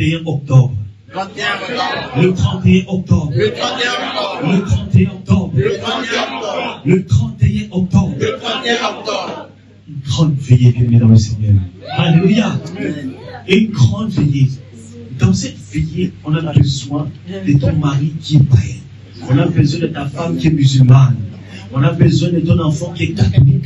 31 octobre. 31 octobre. Le 31 octobre. Le 31 octobre. Le 31 octobre. Le 31 octobre. Le 31 octobre. Le 31 octobre. Une grande veillée, bien dans le Seigneur. Alléluia. Et une grande veillée. Dans cette veillée, on a besoin de ton mari qui est païen. On a besoin de ta femme qui est musulmane. On a besoin de ton enfant qui est catholique.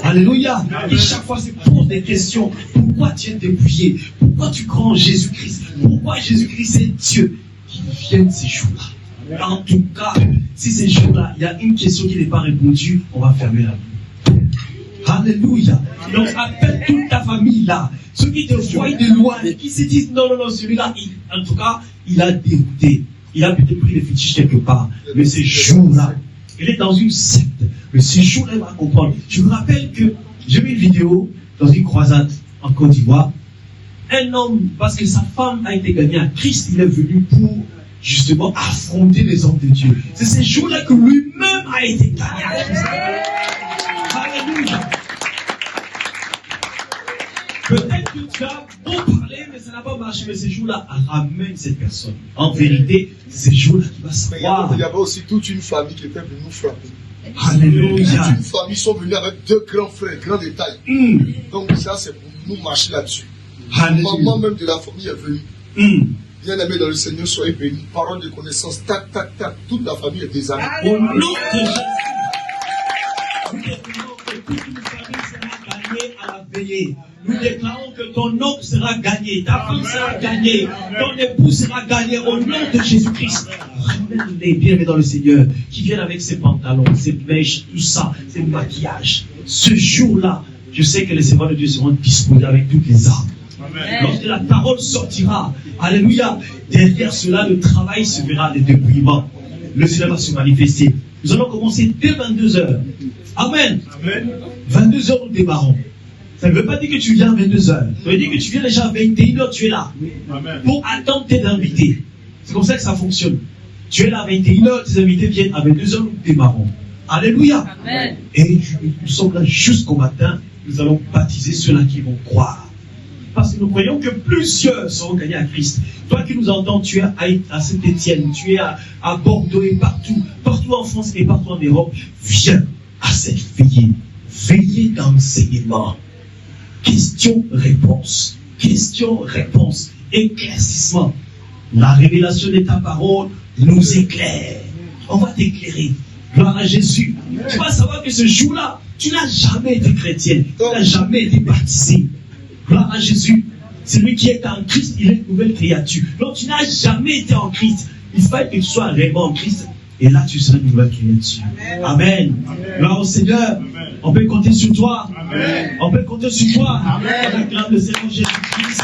Alléluia. Et chaque fois, tu poses des questions. Pourquoi tu es dépouillé? Pourquoi tu crois en Jésus-Christ? Pourquoi Jésus-Christ est Dieu? Qu'il vienne ces jours-là. En tout cas, si ces jours-là, il y a une question qui n'est pas répondue, on va fermer la bouche. Alléluia. Donc, appelle toute ta famille là. Ceux qui te voient de loin et qui se disent non, celui-là, en tout cas, il a dérouté. Il a peut-être pris des fétiches quelque part. Mais ces jours-là, il est dans une secte. Mais ce jour-là, il va comprendre. Je me rappelle que j'ai vu une vidéo dans une croisade en Côte d'Ivoire. Un homme, parce que sa femme a été gagnée à Christ, il est venu pour justement affronter les hommes de Dieu. C'est ce jour-là que lui-même a été gagné à Christ. Alléluia. Peut-être que tu as beau parler, mais ça n'a pas marché. Mais ce jour-là ramène cette personne. En vérité, c'est ce jour-là qui va savoir. Il y avait aussi toute une famille qui était venue nous frapper. Alléluia. Toute une famille sont venus avec deux grands frères, grands détails. Donc ça, c'est pour nous marcher là-dessus. Maman même de la famille est venue. Bien aimé dans le Seigneur, soyez bénis. Parole de connaissance, tac, tac, tac. Toute la famille est désarmée. Au nom de Jésus. Nous déclarons que toute une famille sera gagnée à la veillée. Nous déclarons que ton oncle sera gagné, ta femme sera gagnée, ton époux sera gagné au nom de Jésus-Christ. Ramène-les bien dans le Seigneur, qui viennent avec ses pantalons, ses mèches, tout ça, ses maquillages. Ce jour-là, je sais que les servants de Dieu seront disposés avec toutes les armes. Lorsque la parole sortira, alléluia, derrière cela, le travail se verra, le dépouillement. Le Seigneur va se manifester. Nous allons commencer dès 22h. Amen. 22h, nous démarrons. Ça ne veut pas dire que tu viens à 22h. Ça veut dire que tu viens déjà à 21h, tu es là. Pour attendre tes invités. C'est comme ça que ça fonctionne. Tu es là à 21h, tes invités viennent à 22h, nous démarrons. Alléluia. Amen. Et nous sommes là jusqu'au matin. Nous allons baptiser ceux-là qui vont croire. Parce que nous croyons que plusieurs seront gagnés à Christ. Toi qui nous entends, tu es à Saint-Étienne, tu es à Bordeaux et partout en France et partout en Europe. Viens à cette veillée. Veillée d'enseignement. Question-réponse. Question-réponse. Éclaircissement. La révélation de ta parole nous éclaire. On va t'éclairer. Gloire à Jésus. Tu vas savoir que ce jour-là, tu n'as jamais été chrétien. Tu n'as jamais été baptisé. Gloire à Jésus. Celui qui est en Christ, il est une nouvelle créature. Donc tu n'as jamais été en Christ. Il faut que tu sois réellement en Christ. Et là, tu seras une nouvelle créature. Amen. Gloire au Seigneur. Amen. On peut compter sur toi. Amen. On peut compter sur toi. Amen. Avec la grâce de Seigneur Jésus-Christ.